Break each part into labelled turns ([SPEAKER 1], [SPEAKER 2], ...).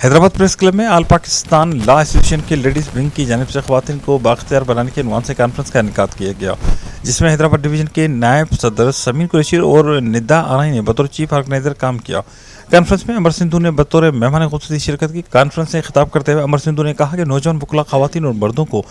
[SPEAKER 1] Hyderabad press club میں آل پاکستان لا association کے ladies wing کی جانب سے خواتین کو بااختیار بنانے کے عنوان سے کانفرنس کا انعقاد کیا گیا، جس میں حیدرآباد ڈویژن کے نائب صدر سمین قریشی اور ندا آرائی نے بطور چیف آرگنائزر کام کیا۔ کانفرنس میں امر سندھو نے بطور مہمان خصوصی شرکت کی۔ کانفرنس سے خطاب کرتے ہوئے امر سندھو نے کہا کہ نوجوان وکلاء خواتین اور مردوں کو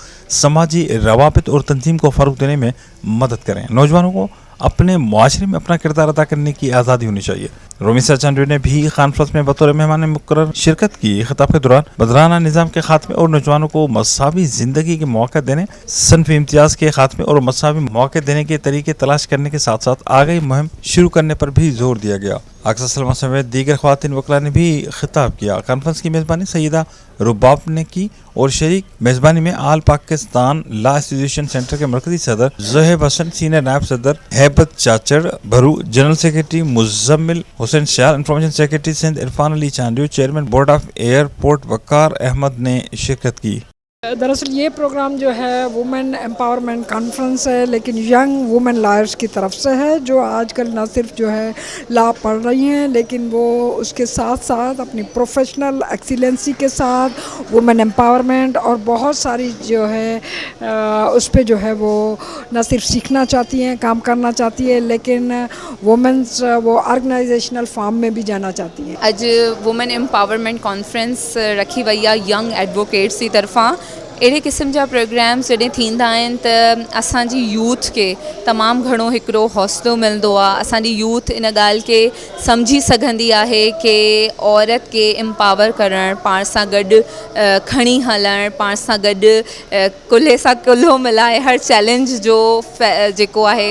[SPEAKER 1] سماجی روابط اور تنظیم کو فروغ دینے میں مدد کریں۔ نوجوانوں کو اپنے معاشرے میں اپنا کردار ادا کرنے کی آزادی ہونی چاہیے۔ رومیسا چانڈیو نے بھی کانفرنس میں بطور مہمان مقرر شرکت کی۔ خطاب کے دوران بدرانہ نظام کے خاتمے اور نوجوانوں کو مساوی زندگی کے مواقع دینے، صنفی امتیاز کے خاتمے اور مساوی مواقع دینے کے طریقے تلاش کرنے کے ساتھ ساتھ آگاہی مہم شروع کرنے پر بھی زور دیا گیا۔ اقصی سلمہ سمیت دیگر خواتین وکلاء نے بھی خطاب کیا۔ کانفرنس کی میزبانی سیدہ رباب نے کی اور شریک میزبانی میں آل پاکستان لا ایسوسیشن سینٹر کے مرکزی صدر زہیب حسن، سینئر نائب صدر Haibat Chachar Bharo, general secretary Muzammil Hussain Shiyal, information secretary Sindh Irfan Ali Chandio, chairman board of airport Waqar Ahmed نے شرکت کی۔
[SPEAKER 2] دراصل یہ پروگرام جو ہے وومن امپاورمنٹ کانفرنس ہے، لیکن ینگ وومن لائرز کی طرف سے ہے، جو آج کل نہ صرف جو ہے لا پڑھ رہی ہیں، لیکن وہ اس کے ساتھ ساتھ اپنی پروفیشنل ایکسیلنسی کے ساتھ وومن امپاورمنٹ اور بہت ساری جو ہے اس پہ جو ہے وہ نہ صرف سیکھنا چاہتی ہیں، کام کرنا چاہتی ہے، لیکن وومنس وہ آرگنائزیشنل فارم میں بھی جانا چاہتی ہیں۔
[SPEAKER 3] اج وومن امپاورمنٹ کانفرنس رکھی وئی ہے ینگ ایڈوکیٹس کی طرفاں۔ اڑے قسم جا پروگرامس جॾहिं थींदा आहिनि त असांजी यूथ खे तमामु घणो हिकिड़ो हौसलो मिलंदो आहे। असांजी यूथ इन ॻाल्हि खे सम्झी सघंदी आहे कि औरत खे एम्पावर करणु, पाण सां गॾु खणी हलणु, पाण सां गॾु कुल्हे सां कुल्हो मिलाए हर चैलेंज जो जेको आहे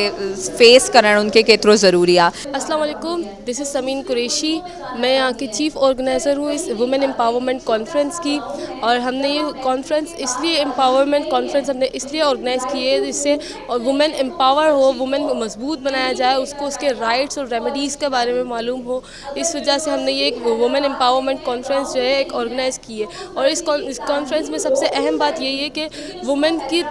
[SPEAKER 3] फेस करणु उनखे केतिरो ज़रूरी आहे।
[SPEAKER 4] अस्सलाम वालेकुम, दिस इज़ समीन कुरैशी। मैं यहाँ की चीफ़ ऑर्गेनाइज़र हूँ इस वुमेन एम्पावरमेंट कॉन्फ्रेंस की, और हमने ये कॉन्फ्रेंस इसलिए एम्पावरमेंट कॉन्फ्रेंस हमने इसलिए ऑर्गेनाइज़ की है जिससे वुमेन एम्पावर हो, वुमेन को मजबूत बनाया जाए, उसको उसके राइट्स और रेमेडीज़ के बारे में मालूम हो। इस वजह से हमने ये एक वुमेन एम्पावरमेंट कॉन्फ्रेंस जो है एक ऑर्गेनाइज़ की है। और इस कॉन्फ्रेंस में सबसे अहम बात यही है कि वुमेन की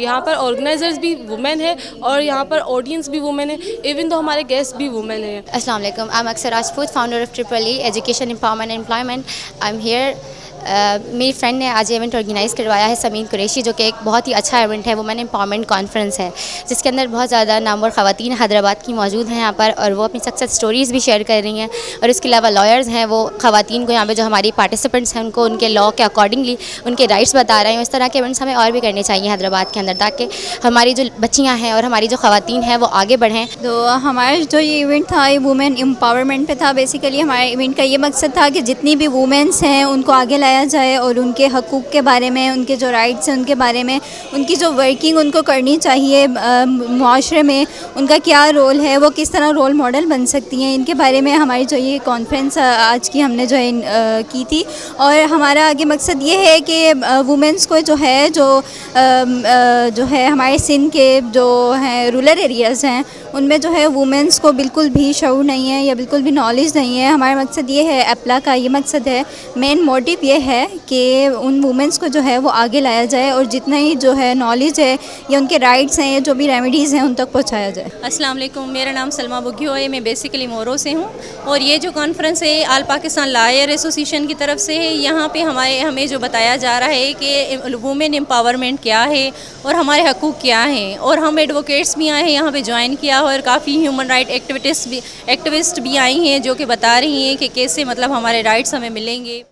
[SPEAKER 4] यहाँ पर ऑर्गेनाइज़र्स भी वुमेन है और यहाँ पर ऑडियंस भी वुमेन है, इवन तो हमारे गेस्ट भी वुमेन है।
[SPEAKER 5] अस्सलाम वालेकुम, आई एम अक्सर Rajput, founder of triple E education empowerment and employment. I am here. मेरी फ्रेंड ने आज इवेंट ऑर्गेनाइज़ करवाया है, समीन कुरैशी, जो कि एक बहुत ही अच्छा इवेंट है, वुमेन एम्पावरमेंट कॉन्फ्रेंस है, जिसके अंदर बहुत ज़्यादा नामवर ख़वातीन हैदराबाद की मौजूद हैं यहाँ पर, और वो अपनी सक्सेस स्टोरीज़ भी शेयर कर रही हैं। और इसके अलावा लॉयर्स हैं, वो ख़वातीन को यहाँ पे जो हमारी पार्टिसिपेंट्स हैं उनको उनके लॉ के अकॉर्डिंगली उनके राइट्स बता रहे हैं। इस तरह के इवेंट्स हमें और भी करने चाहिए हैदराबाद के अंदर, ताकि हमारी जो बच्चियाँ हैं और हमारी जो ख़वातीन हैं वो आगे बढ़ें।
[SPEAKER 6] तो हमारा जो ये इवेंट था ये वुमेन एम्पावरमेंट पे था। बेसिकली हमारे इवेंट का ये मकसद था कि जितनी भी वुमेन्स हैं उनको आगे लाया जाए और उनके हकूक़ के बारे में, उनके जो राइट्स हैं उनके बारे में, उनकी जो वर्किंग उनको करनी चाहिए मुआशरे में, उनका क्या रोल है, वो किस तरह रोल मॉडल बन सकती हैं, इनके बारे में हमारी जो ये कॉन्फ्रेंस आज की हमने जो है की थी। और हमारा आगे मकसद ये है कि वुमेन्स को जो है हमारे सिंध के जो हैं रूरल एरियाज़ हैं उनमें जो है वुमेन्स को बिल्कुल भी शऊर नहीं है या बिल्कुल भी नॉलेज नहीं है। हमारा मकसद ये है, एप्ला का ये मकसद है, मेन मोटिव ये है कि उन वुमेन्स को जो है वो आगे लाया जाए और जितना ही जो है नॉलेज है या उनके राइट्स हैं या जो भी रेमेडीज़ हैं उन तक पहुँचाया जाए।
[SPEAKER 7] अस्सलाम वालेकुम, मेरा नाम सलमा बुग्गियो है, मैं बेसिकली मोरो से हूँ, और ये जो कॉन्फ्रेंस है आल पाकिस्तान लायर एसोसिएशन की तरफ से है। यहाँ पे हमें जो बताया जा रहा है कि वुमेन एम्पावरमेंट क्या है और हमारे हकूक़ क्या हैं, और हम एडवोकेट्स भी आए हैं यहाँ पे ज्वाइन किया, और काफ़ी ह्यूमन राइट एक्टिविस्ट भी आई हैं जो कि बता रही हैं कि कैसे मतलब हमारे राइट्स हमें मिलेंगे।